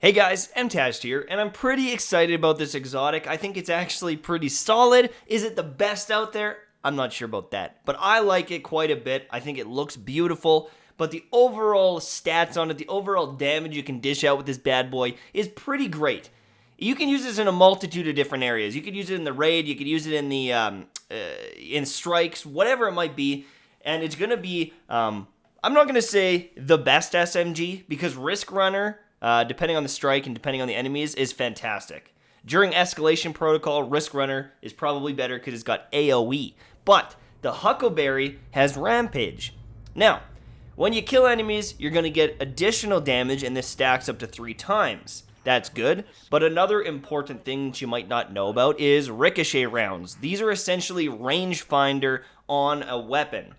Hey guys, MTazhed here, and I'm pretty excited about this exotic. I think it's actually pretty solid. Is it the best out there? I'm not sure about that, but I like it quite a bit. I think it looks beautiful, but the overall stats on it, the overall damage you can dish out with this bad boy is pretty great. You can use this in a multitude of different areas. You could use it in the raid, you could use it in the in strikes, whatever it might be, and it's gonna be. I'm not gonna say the best SMG because Risk Runner, depending on the strike and depending on the enemies, is fantastic. During Escalation Protocol, Risk Runner is probably better because it's got AoE. But the Huckleberry has Rampage. Now, when you kill enemies, you're going to get additional damage, and this stacks up to 3 times. That's good, but another important thing that you might not know about is ricochet rounds. These are essentially rangefinder on a weapon.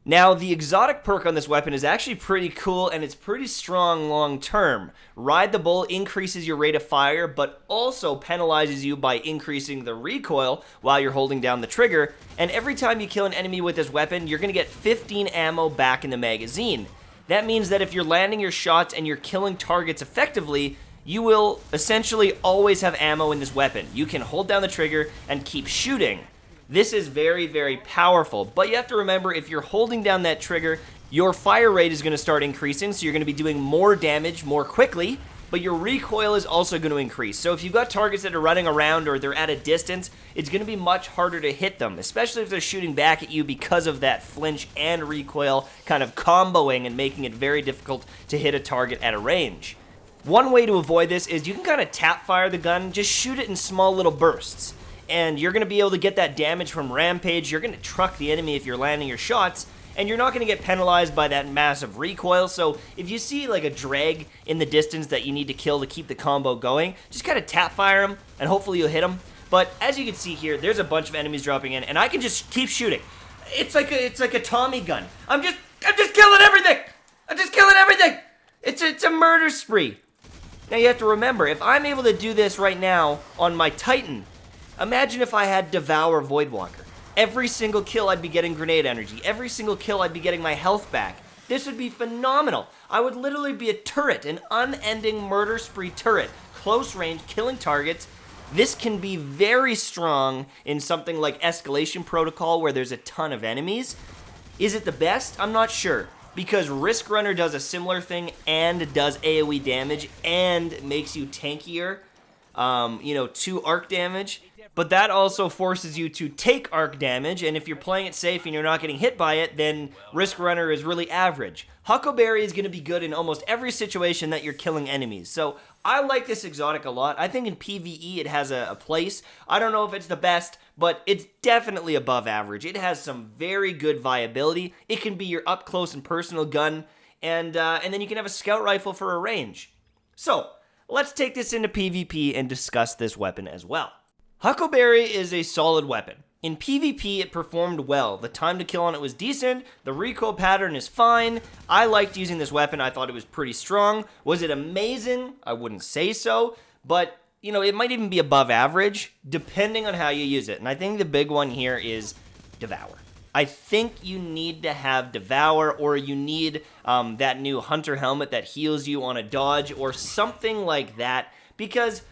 Now, the exotic perk on this weapon is actually pretty cool, and it's pretty strong long term. Ride the Bull increases your rate of fire, but also penalizes you by increasing the recoil while you're holding down the trigger, and every time you kill an enemy with this weapon, you're going to get 15 ammo back in the magazine. That means that if you're landing your shots and you're killing targets effectively, you will essentially always have ammo in this weapon. You can hold down the trigger and keep shooting. This is very, very powerful, but you have to remember if you're holding down that trigger, your fire rate is going to start increasing, so you're going to be doing more damage more quickly, but your recoil is also going to increase. So if you've got targets that are running around or they're at a distance, it's going to be much harder to hit them, especially if they're shooting back at you because of that flinch and recoil kind of comboing and making it very difficult to hit a target at a range. One way to avoid this is you can kind of tap fire the gun, just shoot it in small little bursts. And you're going to be able to get that damage from Rampage. You're going to truck the enemy if you're landing your shots, and you're not going to get penalized by that massive recoil. So if you see like a drag in the distance that you need to kill to keep the combo going, just kind of tap fire them, and hopefully you'll hit them. But as you can see here, there's a bunch of enemies dropping in, and I can just keep shooting. It's like a Tommy gun. I'm just killing everything. I'm just killing everything. It's a murder spree. Now you have to remember, if I'm able to do this right now on my Titan, imagine if I had Devour Voidwalker. Every single kill I'd be getting grenade energy. Every single kill I'd be getting my health back. This would be phenomenal. I would literally be a turret, an unending murder spree turret. Close range, killing targets. This can be very strong in something like Escalation Protocol where there's a ton of enemies. Is it the best? I'm not sure. Because Risk Runner does a similar thing and does AoE damage and makes you tankier. 2 arc damage. But that also forces you to take arc damage, and if you're playing it safe and you're not getting hit by it, then Risk Runner is really average. Huckleberry is going to be good in almost every situation that you're killing enemies. So I like this exotic a lot. I think in PvE it has a place. I don't know if it's the best, but it's definitely above average. It has some very good viability. It can be your up close and personal gun, and then you can have a scout rifle for a range. So let's take this into PvP and discuss this weapon as well. Huckleberry is a solid weapon. In PvP, it performed well. The time to kill on it was decent. The recoil pattern is fine. I liked using this weapon. I thought it was pretty strong. Was it amazing? I wouldn't say so. But, it might even be above average, depending on how you use it. And I think the big one here is Devour. I think you need to have Devour, or you need that new Hunter helmet that heals you on a dodge, or something like that, because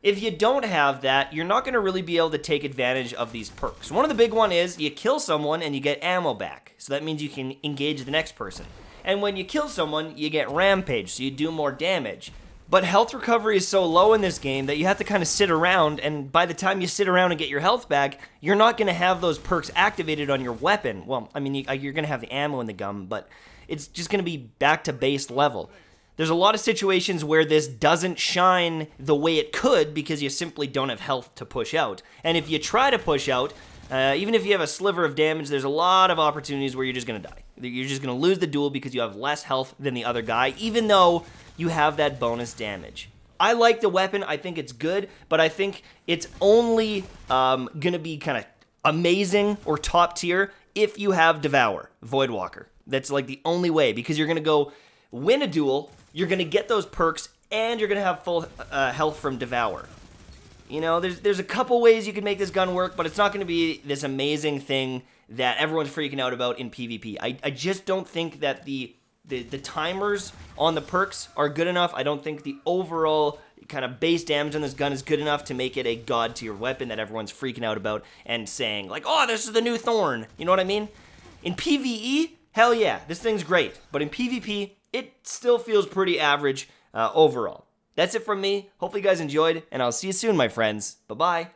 if you don't have that, you're not going to really be able to take advantage of these perks. One of the big one is you kill someone and you get ammo back. So that means you can engage the next person. And when you kill someone, you get Rampage, so you do more damage. But health recovery is so low in this game that you have to kind of sit around, and by the time you sit around and get your health back, you're not going to have those perks activated on your weapon. Well, I mean, you're going to have the ammo in the gun, but it's just going to be back to base level. There's a lot of situations where this doesn't shine the way it could because you simply don't have health to push out. And if you try to push out, even if you have a sliver of damage, there's a lot of opportunities where you're just going to die. You're just going to lose the duel because you have less health than the other guy, even though you have that bonus damage. I like the weapon. I think it's good, but I think it's only going to be kind of amazing or top tier if you have Devour, Voidwalker. That's like the only way, because you're going to go win a duel, you're going to get those perks, and you're going to have full health from Devour. There's a couple ways you can make this gun work, but it's not going to be this amazing thing that everyone's freaking out about in PvP. I just don't think that the the timers on the perks are good enough. I don't think the overall kind of base damage on this gun is good enough to make it a god tier weapon that everyone's freaking out about and saying like, oh, this is the new Thorn. You know what I mean? In PvE, hell yeah, this thing's great. But in PvP, it still feels pretty average overall. That's it from me. Hopefully you guys enjoyed, and I'll see you soon, my friends. Bye-bye.